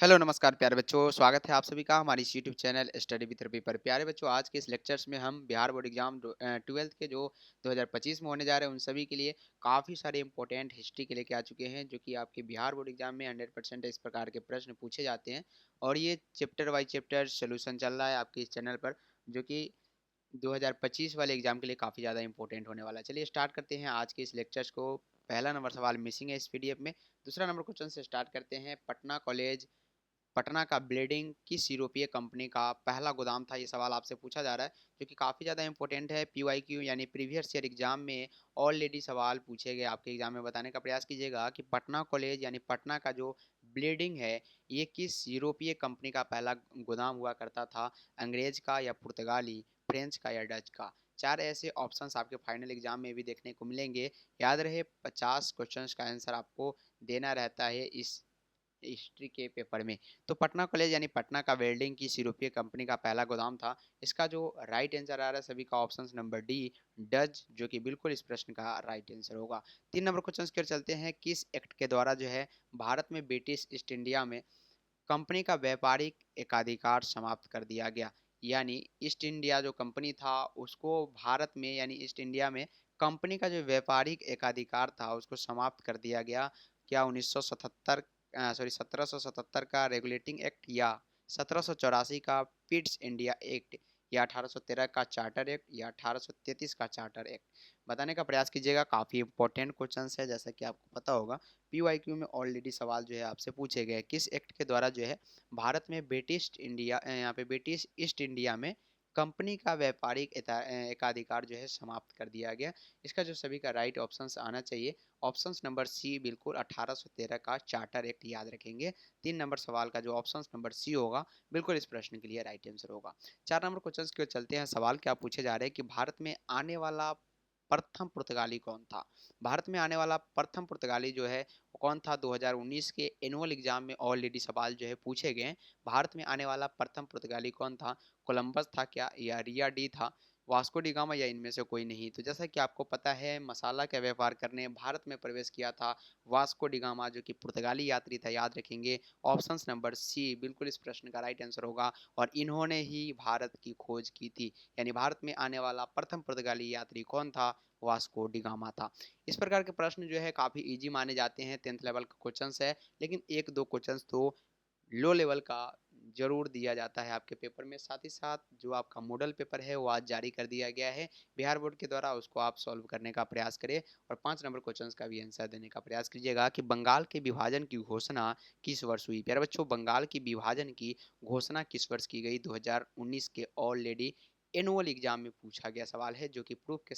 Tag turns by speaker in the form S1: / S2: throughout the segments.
S1: Hello नमस्कार प्यारे बच्चों, स्वागत है आप सभी का हमारी इस YouTube channel study with Ravi पर। प्यारे बच्चों, आज के इस लेक्चर्स में हम बिहार बोर्ड एग्जाम 12th के जो 2025 में होने जा रहे हैं उन सभी के लिए काफ़ी सारे इंपॉर्टेंट हिस्ट्री के लेके आ चुके हैं, जो कि आपके बिहार बोर्ड एग्जाम में 100% इस प्रकार के प्रश्न पूछे जाते हैं। और ये चैप्टर वाइज चैप्टर सोल्यूशन चल रहा है आपके इस चैनल पर, जो कि 2025 वाले एग्जाम के लिए काफ़ी ज़्यादा इंपॉर्टेंट होने वाला है। चलिए स्टार्ट करते हैं आज के इस लेक्चर्स को। पहला नंबर सवाल मिसिंग है इस पीडीएफ में। दूसरा नंबर क्वेश्चन से स्टार्ट करते हैं। पटना का ब्लेडिंग किस यूरोपीय कंपनी का पहला गोदाम था? ये सवाल आपसे पूछा जा रहा है, जो कि काफ़ी ज़्यादा इंपॉर्टेंट है। पीवाईक्यू यानी प्रीवियस ईयर एग्जाम में ऑलरेडी सवाल पूछे गए। आपके एग्जाम में बताने का प्रयास कीजिएगा कि पटना कॉलेज यानी पटना का जो ब्लेडिंग है, ये किस यूरोपीय कंपनी का पहला गोदाम हुआ करता था? अंग्रेज का या पुर्तगाली, फ्रेंच का या डच का? चार ऐसे ऑप्शंस आपके फाइनल एग्जाम में भी देखने को मिलेंगे। याद रहे 50 क्वेश्चंस का आंसर आपको देना रहता है इस हिस्ट्री के पेपर में। तो पटना कॉलेज यानी पटना का वेल्डिंग की यूरोपीय कंपनी का पहला गोदाम था। इसका जो राइट आंसर आ रहा है सभी का ऑप्शन नंबर डी, डच, जो कि बिल्कुल इस प्रश्न का राइट आंसर होगा। 3 नंबर क्वेश्चन की ओर चलते हैं। किस एक्ट के द्वारा जो है भारत में ब्रिटिश ईस्ट इंडिया में कंपनी का व्यापारिक एकाधिकार समाप्त कर दिया गया? यानी ईस्ट इंडिया जो कंपनी था उसको भारत में यानी ईस्ट इंडिया में कंपनी का जो व्यापारिक एकाधिकार था उसको समाप्त कर दिया गया। क्या 1777 का रेगुलेटिंग एक्ट, या 1784 का पिट्स इंडिया एक्ट, या 1813 का चार्टर एक्ट, या 1833 का चार्टर एक्ट? बताने का प्रयास कीजिएगा। काफ़ी इंपॉर्टेंट क्वेश्चन है, जैसा कि आपको पता होगा पीवाईक्यू में ऑलरेडी सवाल जो है आपसे पूछे गए। किस एक्ट के द्वारा जो है भारत में ब्रिटिश इंडिया यहाँ पे ब्रिटिश ईस्ट इंडिया में कंपनी का व्यापारिक एकाधिकार जो है समाप्त कर दिया गया? इसका जो सभी का राइट ऑप्शंस आना चाहिए, ऑप्शंस नंबर सी बिल्कुल 1813 का चार्टर एक्ट याद रखेंगे। 3 नंबर सवाल का जो ऑप्शंस नंबर सी होगा बिल्कुल इस प्रश्न के लिए राइट आंसर होगा। 4 नंबर क्वेश्चन की ओर चलते हैं। सवाल क्या पूछे जा रहे हैं कि भारत में आने वाला प्रथम पुर्तगाली कौन था? भारत में आने वाला प्रथम पुर्तगाली जो है वो कौन था? 2019 के एनुअल एग्जाम में ऑलरेडी सवाल जो है पूछे गए हैं। भारत में आने वाला प्रथम पुर्तगाली कौन था? कोलंबस था क्या, या रिया डी था, वास्को डी गामा, या इनमें से कोई नहीं? तो जैसा कि आपको पता है मसाला का व्यापार करने भारत में प्रवेश किया था वास्को डी गामा, जो कि पुर्तगाली यात्री था। याद रखेंगे ऑप्शंस नंबर सी बिल्कुल इस प्रश्न का राइट आंसर होगा। और इन्होंने ही भारत की खोज की थी। यानी भारत में आने वाला प्रथम पुर्तगाली यात्री कौन था? वास्को डी गामा था। इस प्रकार के प्रश्न जो है काफ़ी इजी माने जाते हैं। 10th लेवल का क्वेश्चन है, लेकिन एक दो क्वेश्चन तो लो लेवल का जरूर दिया जाता है आपके पेपर में। साथ ही साथ जो आपका मॉडल पेपर है वो आज जारी कर दिया गया है बिहार बोर्ड के द्वारा, उसको आप सॉल्व करने का प्रयास करें और 5 नंबर क्वेश्चंस का भी आंसर देने का प्रयास कीजिएगा कि बंगाल के विभाजन की घोषणा किस वर्ष हुई? प्यारे बच्चों, बंगाल की विभाजन की घोषणा किस वर्ष की गई? 2019 के ऑलरेडी एनुअल एग्जाम में पूछा गया सवाल है, जो कि प्रूफ के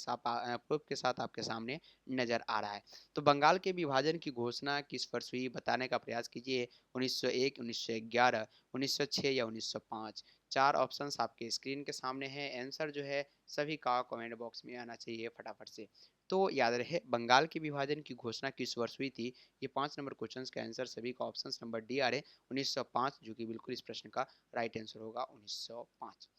S1: साथ आपके सामने नजर आ रहा है। तो बंगाल के विभाजन की घोषणा किस वर्ष हुई? बताने का प्रयास कीजिए। 1901, 1911, 1906 या 1905? चार ऑप्शंस आपके स्क्रीन के सामने हैं। आंसर जो है सभी का कमेंट बॉक्स में आना चाहिए फटाफट से। तो याद रहे बंगाल के विभाजन की घोषणा किस वर्ष हुई थी? ये 5 नंबर क्वेश्चन का आंसर सभी का ऑप्शन नंबर डी आ रहे 1905, जो कि बिल्कुल इस प्रश्न का राइट आंसर होगा 1905।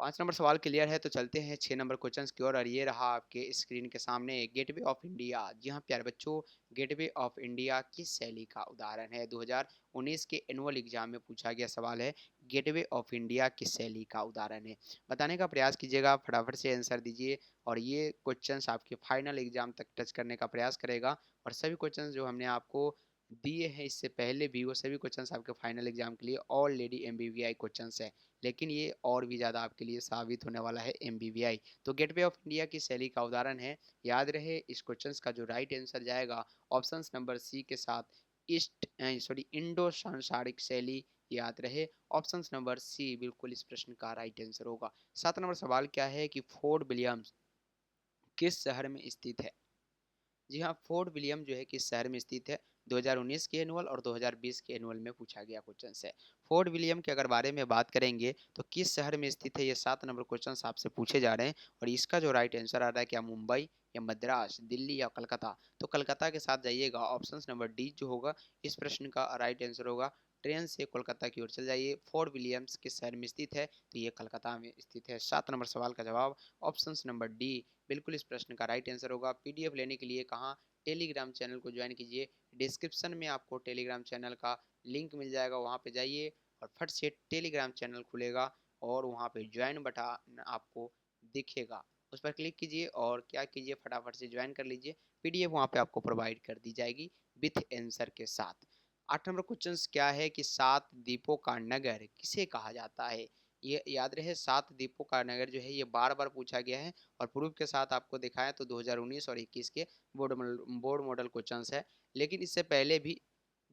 S1: 5 नंबर सवाल क्लियर है, तो चलते हैं 6 नंबर क्वेश्चन की ओर। और ये रहा आपके स्क्रीन के सामने गेटवे ऑफ इंडिया। जी हाँ प्यारे बच्चों, गेटवे ऑफ इंडिया किस शैली का उदाहरण है? 2019 के एनुअल एग्जाम में पूछा गया सवाल है, गेटवे ऑफ इंडिया किस शैली का उदाहरण है? बताने का प्रयास कीजिएगा, फटाफट से आंसर दीजिए। और ये क्वेश्चंस आपके फाइनल एग्जाम तक टच करने का प्रयास करेगा। और सभी क्वेश्चंस जो हमने आपको दिए हैं इससे पहले भी, वो सभी क्वेश्चंस आपके फाइनल एग्जाम के लिए ऑलरेडी एमबीवीआई क्वेश्चंस है, लेकिन ये और भी ज़्यादा आपके लिए साबित होने वाला है एमबीवीआई। तो गेटवे ऑफ इंडिया की शैली का उदाहरण है। याद रहे इस क्वेश्चंस का जो राइट आंसर जाएगा ऑप्शंस नंबर सी के साथ, इंडो सांसारिक शैली। याद रहे ऑप्शंस नंबर सी बिल्कुल इस प्रश्न का राइट आंसर होगा। 7 नंबर सवाल क्या है कि फोर्ट विलियम्स किस शहर में स्थित है? जी हाँ, फोर्ट विलियम जो है किस शहर में स्थित है? 2019 के एनुअल और 2020 के एनुअल में पूछा गया क्वेश्चन है। फोर्ट विलियम के अगर बारे में बात करेंगे तो किस शहर में स्थित है, ये 7 नंबर क्वेश्चन आपसे पूछे जा रहे हैं। और इसका जो राइट आंसर आ रहा है, क्या मुंबई या मद्रास, दिल्ली या कलकत्ता? तो कलकत्ता के साथ जाइएगा। ऑप्शन नंबर डी जो होगा इस प्रश्न का राइट आंसर होगा। ट्रेन से कोलकाता की ओर चल जाइए। फोर्ट विलियम्स किस शहर में स्थित है? तो ये कलकत्ता में स्थित है। 7 नंबर सवाल का जवाब ऑप्शन नंबर डी बिल्कुल इस प्रश्न का राइट आंसर होगा। पीडीएफ लेने के लिए कहाँ? टेलीग्राम चैनल को ज्वाइन कीजिए। डिस्क्रिप्शन में आपको टेलीग्राम चैनल का लिंक मिल जाएगा, वहाँ पे जाइए और फट से टेलीग्राम चैनल खुलेगा और वहाँ पे ज्वाइन बटन आपको दिखेगा, उस पर क्लिक कीजिए और क्या कीजिए, फटाफट से ज्वाइन कर लीजिए। पीडीएफ वहाँ पे आपको प्रोवाइड कर दी जाएगी विथ आंसर के साथ। 8 नंबर क्वेश्चन क्या है कि सात द्वीपों का नगर किसे कहा जाता है। ये याद रहे, सात द्वीपों का नगर जो है ये बार बार पूछा गया है और प्रूफ के साथ आपको दिखाया तो 2019 और 21 के बोर्ड मॉडल क्वेश्चंस है। लेकिन इससे पहले भी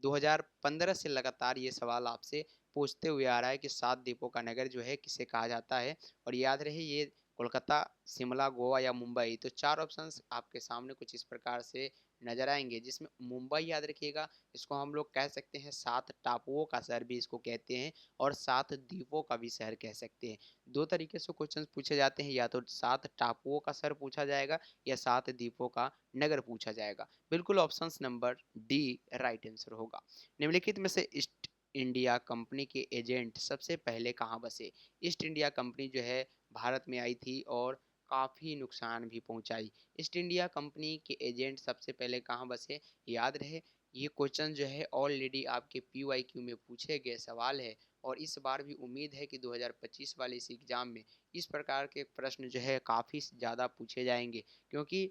S1: 2015 से लगातार ये सवाल आपसे पूछते हुए आ रहा है कि सात द्वीपों का नगर जो है किसे कहा जाता है। और याद रहे ये कोलकाता, शिमला, गोवा या मुंबई। तो चार ऑप्शंस आपके सामने कुछ इस प्रकार से नजर आएंगे, जिसमें मुंबई याद रखिएगा, इसको हम लोग कह सकते हैं सात टापुओं का शहर भी इसको कहते हैं और सात द्वीपों का भी शहर कह सकते हैं। दो तरीके से क्वेश्चन पूछे जाते हैं, या तो सात टापुओं का शहर पूछा जाएगा या सात द्वीपों का नगर पूछा जाएगा। बिल्कुल option number D right answer होगा। निम्नलिखित में से ईस्ट इंडिया कंपनी के एजेंट सबसे पहले कहाँ बसे। ईस्ट इंडिया कंपनी जो है भारत में आई थी और काफ़ी नुकसान भी पहुंचाई। ईस्ट इंडिया कंपनी के एजेंट सबसे पहले कहाँ बसे, याद रहे ये क्वेश्चन जो है ऑलरेडी आपके PYQ में पूछे गए सवाल है और इस बार भी उम्मीद है कि 2025 वाले इस एग्ज़ाम में इस प्रकार के प्रश्न जो है काफ़ी ज़्यादा पूछे जाएंगे, क्योंकि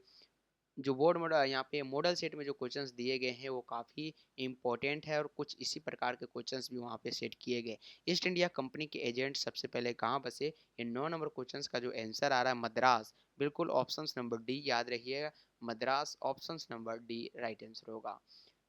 S1: जो बोर्ड मॉडल यहाँ पे मॉडल सेट में जो क्वेश्चंस दिए गए हैं वो काफ़ी इंपॉर्टेंट है और कुछ इसी प्रकार के क्वेश्चंस भी वहाँ पे सेट किए गए। ईस्ट इंडिया कंपनी के एजेंट सबसे पहले कहाँ बसे, ये 9 नंबर क्वेश्चंस का जो आंसर आ रहा है मद्रास, बिल्कुल ऑप्शन नंबर डी याद रखिएगा, Madras option number D right answer होगा।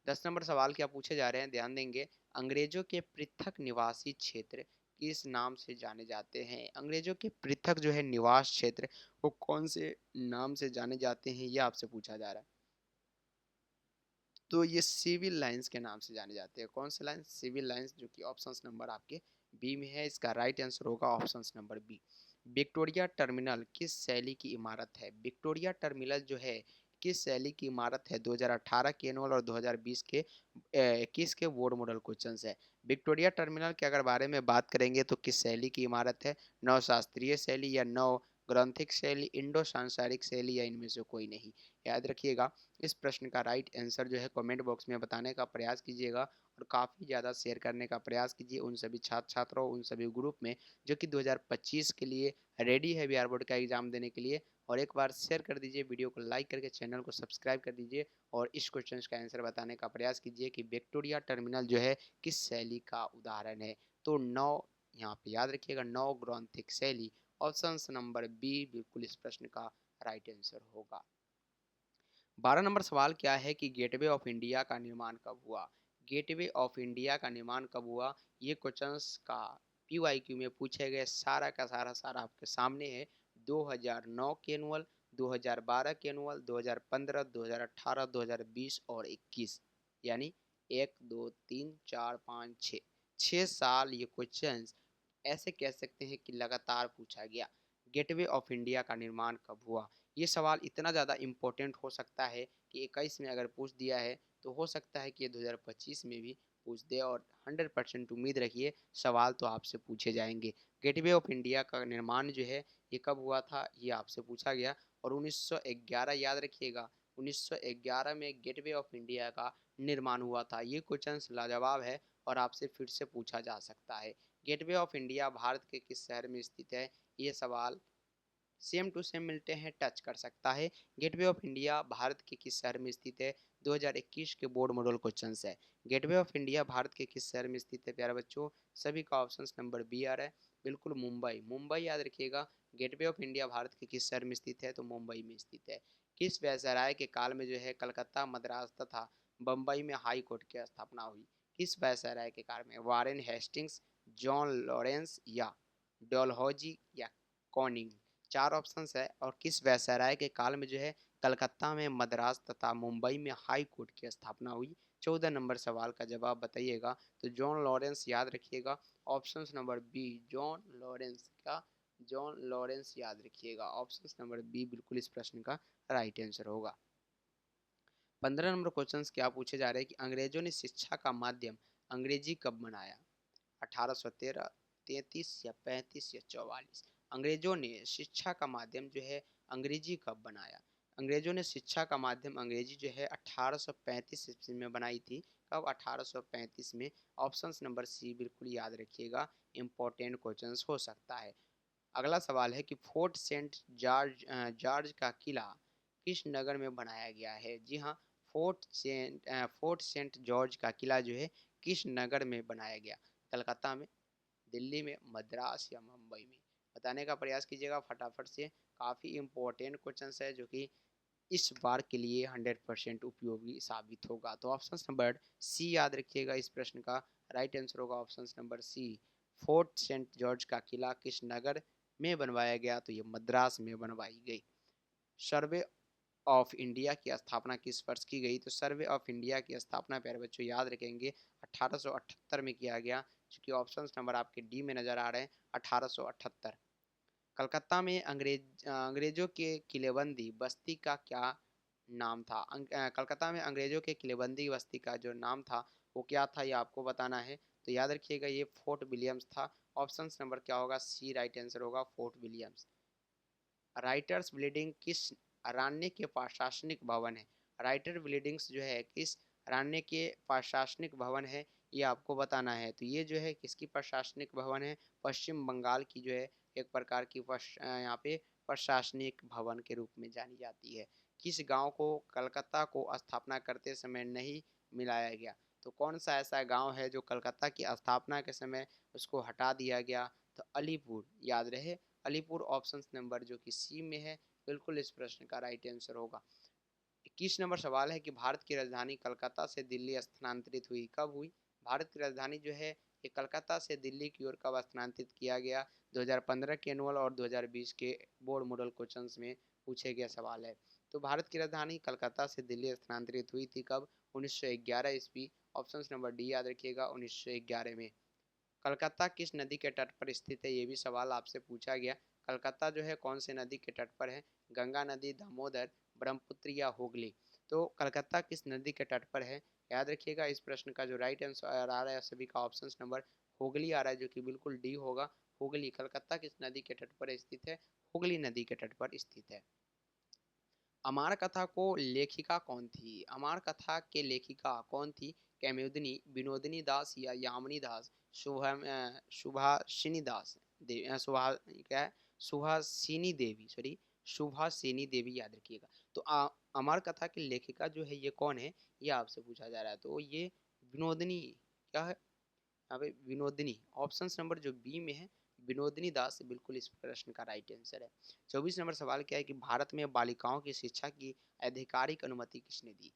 S1: 10 नंबर सवाल क्या पूछे जा रहे हैं, ध्यान देंगे। अंग्रेजों के पृथक निवासी क्षेत्र किस नाम से जाने जाते हैं। अंग्रेजों के पृथक जो है निवास क्षेत्र वो कौन से नाम से जाने जाते हैं, ये आपसे पूछा जा रहा है। तो ये सिविल लाइंस के नाम से जाने जाते हैं। कौन से लाइंस, सिविल लाइंस, जो कि ऑप्शन नंबर आपके बी में है। इसका राइट आंसर होगा option number B. Victoria terminal किस शैली की इमारत है। विक्टोरिया टर्मिनल जो है किस शैली की इमारत है। 2018 के एनुअल और 2020 के 21 के बोर्ड मॉडल क्वेश्चन है। विक्टोरिया टर्मिनल के अगर बारे में बात करेंगे तो किस शैली की इमारत है, नव शास्त्रीय शैली या नव ग्रंथिक शैली, इंडो सांसारिक शैली या इनमें से कोई नहीं। याद रखिएगा, इस प्रश्न का राइट आंसर जो है कमेंट बॉक्स में बताने का प्रयास कीजिएगा और काफ़ी ज़्यादा शेयर करने का प्रयास कीजिए उन सभी छात्र छात्राओं, उन सभी ग्रुप में जो कि 2025 के लिए रेडी है बिहार बोर्ड का एग्ज़ाम देने के लिए। और एक बार शेयर कर दीजिए, वीडियो को लाइक करके चैनल को सब्सक्राइब कर दीजिए और इस क्वेश्चन का आंसर बताने का प्रयास कीजिए कि विक्टोरिया टर्मिनल जो है किस शैली का उदाहरण है। तो नौ, यहाँ पे याद रखिएगा, नौ ग्रंथिक शैली, ऑप्शन नंबर बी बिल्कुल इस प्रश्न का राइट आंसर होगा। 12 नंबर सवाल क्या है कि गेटवे ऑफ इंडिया का निर्माण कब हुआ। गेटवे ऑफ इंडिया का निर्माण कब हुआ, ये क्वेश्चंस का PYQ में पूछे गए सारा का सारा आपके सामने है। 2009 के एनुअल, 2012 के एनुअल, 2015, 2018, 2020 और 21, यानी 1 2 3 4 5 6 6 साल ये क्वेश्चंस ऐसे कह सकते हैं कि लगातार पूछा गया। गेटवे ऑफ इंडिया का निर्माण कब हुआ, ये सवाल इतना ज़्यादा इम्पोर्टेंट हो सकता है कि 21 में अगर पूछ दिया है तो हो सकता है कि ये 2025 में भी पूछ दे और 100% उम्मीद रखिए सवाल तो आपसे पूछे जाएंगे। गेटवे ऑफ इंडिया का निर्माण जो है ये कब हुआ था, ये आपसे पूछा गया और 1911 याद रखिएगा, 1911 में गेटवे ऑफ इंडिया का निर्माण हुआ था। ये क्वेश्चन लाजवाब है और आपसे फिर से पूछा जा सकता है। गेटवे ऑफ इंडिया भारत के किस शहर में स्थित है, ये सवाल सेम टू सेम मिलते हैं, टच कर सकता है। गेटवे ऑफ इंडिया भारत के किस शहर में स्थित है, 2021 के बोर्ड मॉडल क्वेश्चन है। गेटवे ऑफ इंडिया भारत के किस शहर में स्थित है प्यारे बच्चों, सभी का ऑप्शन नंबर बी आ रहा है, बिल्कुल मुंबई। मुंबई याद रखिएगा, गेटवे ऑफ इंडिया भारत के किस शहर में स्थित है, तो मुंबई में स्थित है। किस वायसराय के काल में जो है कलकत्ता, मद्रास तथा बम्बई में हाई कोर्ट की स्थापना हुई। किस वायसराय के काल में, वारेन हेस्टिंग्स, जॉन लॉरेंस या डलहौजी या कॉनिंग। चार ऑप्शंस है और किस वायसराय के काल में जो है कलकत्ता में, मद्रास तथा मुंबई में हाई कोर्ट की स्थापना हुई। 14 नंबर सवाल का जवाब बताइएगा, तो जॉन लॉरेंस याद रखिएगा, option number B John Lawrence का, जॉन लॉरेंस याद रखिएगा, ऑप्शन नंबर बी बिल्कुल इस प्रश्न का राइट आंसर होगा। 15 नंबर क्वेश्चन क्या पूछे जा रहे हैं कि अंग्रेजों ने शिक्षा का माध्यम अंग्रेजी कब बनाया, 1813, 33 या 35 या 44। अंग्रेजों ने शिक्षा का माध्यम जो है अंग्रेजी कब बनाया। अंग्रेजों ने शिक्षा का माध्यम अंग्रेजी जो है 1835 ईस्वी में बनाई थी। कब? 1835 में। ऑप्शन नंबर सी बिल्कुल याद रखिएगा, इंपॉर्टेंट क्वेश्चन हो सकता है। अगला सवाल है कि फोर्ट सेंट जॉर्ज का किला किस नगर में बनाया गया है? जी हाँ, फोर्ट सेंट जॉर्ज का किला जो है किस नगर में बनाया गया? कलकत्ता में, दिल्ली में, मद्रास या मुंबई में? बताने का प्रयास कीजिएगा फटाफट से। काफ़ी इम्पोर्टेंट क्वेश्चन है जो कि इस बार के लिए 100% उपयोगी साबित होगा। तो ऑप्शन नंबर सी याद रखिएगा, इस प्रश्न का राइट आंसर होगा option number C. Fort Saint George का किला किस नगर में बनवाया गया? तो ये मद्रास में बनवाई गई। सर्वे ऑफ इंडिया की स्थापना किस वर्ष की गई? तो सर्वे ऑफ इंडिया की स्थापना प्यारे बच्चों याद रखेंगे 1878 में किया गया, क्योंकि ऑप्शन नंबर आपके डी में नजर आ रहे हैं 1878। कलकत्ता में अंग्रेजों के किलेबंदी बस्ती का क्या नाम था? कलकत्ता में अंग्रेजों के किलेबंदी बस्ती का जो नाम था वो क्या था, ये आपको बताना है। तो याद रखिएगा ये फोर्ट विलियम्स था। ऑप्शन नंबर क्या होगा? सी राइट आंसर होगा, फोर्ट विलियम्स। राइटर्स बिल्डिंग किस अरण्य के प्रशासनिक भवन है? राइटर बिल्डिंग्स जो है किस अरण्य के प्रशासनिक भवन है, ये आपको बताना है। तो ये जो है किसकी प्रशासनिक भवन है? पश्चिम बंगाल की जो है एक प्रकार की यहाँ पे प्रशासनिक भवन के रूप में जानी जाती है। किस गांव को कलकत्ता को स्थापना करते समय नहीं मिलाया गया? तो कौन सा ऐसा गांव है जो कलकत्ता की स्थापना के समय उसको हटा दिया गया? तो अलीपुर, याद रहे अलीपुर। ऑप्शन नंबर जो कि सी में है बिल्कुल इस प्रश्न का राइट आंसर होगा। 21 नंबर सवाल है कि भारत की राजधानी कलकत्ता से दिल्ली स्थानांतरित हुई, कब हुई? भारत की राजधानी जो है ये कलकत्ता से दिल्ली की ओर कब स्थानांतरित किया गया? 2015 के एनुअल और 2020 के बोर्ड मॉडल क्वेश्चंस में पूछे गया सवाल है। तो भारत की राजधानी कलकत्ता से दिल्ली स्थानांतरित हुई थी कब? 1911 ईस्वी। ऑप्शन नंबर डी याद रखिएगा, 1911 में। कलकत्ता किस नदी के तट पर स्थित है? ये भी सवाल आपसे पूछा गया। कलकत्ता जो है कौन से नदी के तट पर है? गंगा नदी, दामोदर, ब्रह्मपुत्र या हुगली? तो कलकत्ता किस नदी के तट पर है? याद रखिएगा इस प्रश्न का जो राइट आंसर आ रहा है सभी का ऑप्शन नंबर हुगली आ रहा है, जो कि बिल्कुल डी होगा। हुगली। कलकत्ता किस नदी के तट पर स्थित है? हुगली नदी के तट पर स्थित है। अमार कथा को लेखिका कौन थी? अमार कथा के लेखिका कौन थी? कैमुदनी, विनोदिनी दास या यामिनी दास? सुभाषिनी दास क्या है? सुहासिनी देवी, सॉरी, सुभाषिनी देवी याद रखिएगा। तो अमर कथा की लेखिका जो है ये कौन है, ये आपसे पूछा जा रहा है। तो ये विनोदिनी, क्या है यहाँ पे? विनोदिनी। ऑप्शन नंबर जो बी में है विनोदिनी दास बिल्कुल इस प्रश्न का राइट आंसर है। 24 नंबर सवाल क्या है कि भारत में बालिकाओं की शिक्षा की आधिकारिक अनुमति किसने दी?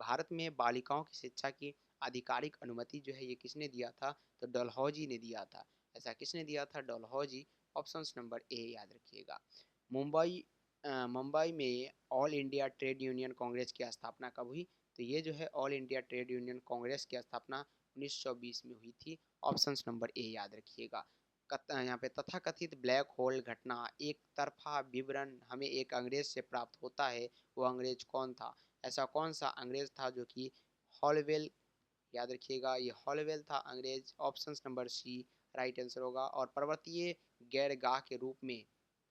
S1: भारत में बालिकाओं की शिक्षा की आधिकारिक अनुमति जो है ये किसने दिया था? तो डलहौजी ने दिया था। ऐसा किसने दिया था? डलहौजी। ऑप्शन नंबर ए याद रखिएगा। मुंबई मुंबई में all India trade union Congress की स्थापना कब हुई? तो ये जो है all India trade union Congress की स्थापना 1920 में हुई थी। ऑप्शन नंबर ए याद रखिएगा। यहाँ पे तथाकथित ब्लैक होल घटना एक तरफा विवरण हमें एक अंग्रेज से प्राप्त होता है, वो अंग्रेज कौन था? ऐसा कौन सा अंग्रेज था जो कि हॉलवेल, याद रखिएगा ये हॉलवेल था अंग्रेज। Option number C right answer होगा। और पर्वतीय गैरगाह के रूप में,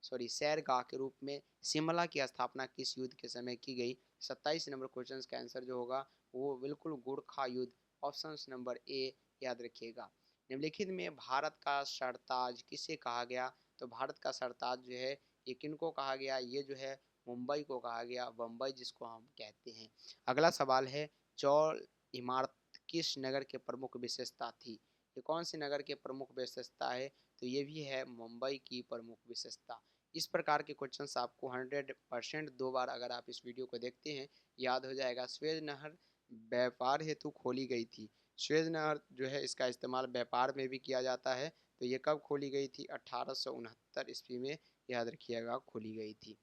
S1: सॉरी, सैरगाह के रूप में शिमला की स्थापना किस युद्ध के समय की गई? 27 नंबर क्वेश्चन का आंसर जो होगा वो बिल्कुल गोरखा युद्ध। ऑप्शन नंबर ए याद रखिएगा। निम्नलिखित में भारत का सरताज किसे कहा गया? तो भारत का सरताज जो है ये किनको कहा गया? ये जो है मुंबई को कहा गया, बम्बई जिसको हम कहते हैं। अगला सवाल है चौल इमारत किस नगर के प्रमुख विशेषता थी? ये कौन सी नगर के प्रमुख विशेषता है? तो ये भी है मुंबई की प्रमुख विशेषता। इस प्रकार के क्वेश्चंस आपको 100% 2 बार अगर आप इस वीडियो को देखते हैं याद हो जाएगा। स्वेज नहर व्यापार हेतु खोली गई थी। स्वेज नहर जो है इसका इस्तेमाल व्यापार में भी किया जाता है। तो ये कब खोली गई थी? 1869 ईस्वी में, याद रखिएगा, खोली गई थी।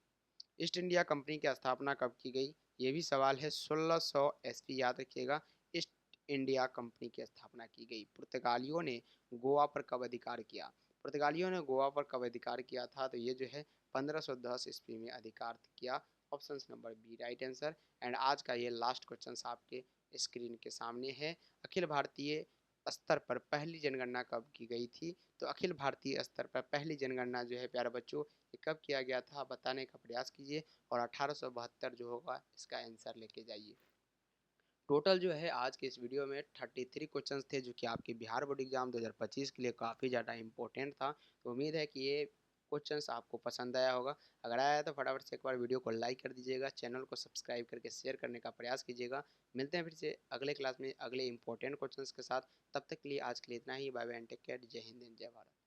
S1: ईस्ट इंडिया कंपनी की स्थापना कब की गई? ये भी सवाल है। 1600 ईस्वी, याद रखिएगा, ईस्ट इंडिया कंपनी की स्थापना की गई। पुर्तगालियों ने गोवा पर कब अधिकार किया? पुर्तगालियों ने गोवा पर कब अधिकार किया था? तो ये जो है 1510 ईस्वी में अधिकार किया। Option number B right answer. And आज का ये लास्ट क्वेश्चन आपके स्क्रीन के सामने है। अखिल भारतीय स्तर पर पहली जनगणना कब की गई थी? तो अखिल भारतीय स्तर पर पहली जनगणना जो है प्यारे बच्चों ये कब किया गया था, बताने का प्रयास कीजिए और 1872 जो होगा इसका आंसर लेके जाइए। टोटल जो है आज के इस वीडियो में 33 क्वेश्चंस थे जो कि आपके बिहार बोर्ड एग्जाम 2025 के लिए काफ़ी ज़्यादा इंपॉर्टेंट था। तो उम्मीद है कि ये क्वेश्चंस आपको पसंद आया होगा। अगर आया तो फटाफट से एक बार वीडियो को लाइक कर दीजिएगा, चैनल को सब्सक्राइब करके शेयर करने का प्रयास कीजिएगा। मिलते हैं फिर से अगले क्लास में अगले इंपॉर्टेंट क्वेश्चंस के साथ। तब तक के लिए आज के लिए इतना ही। Bye bye and take care. जय हिंद, जय भारत।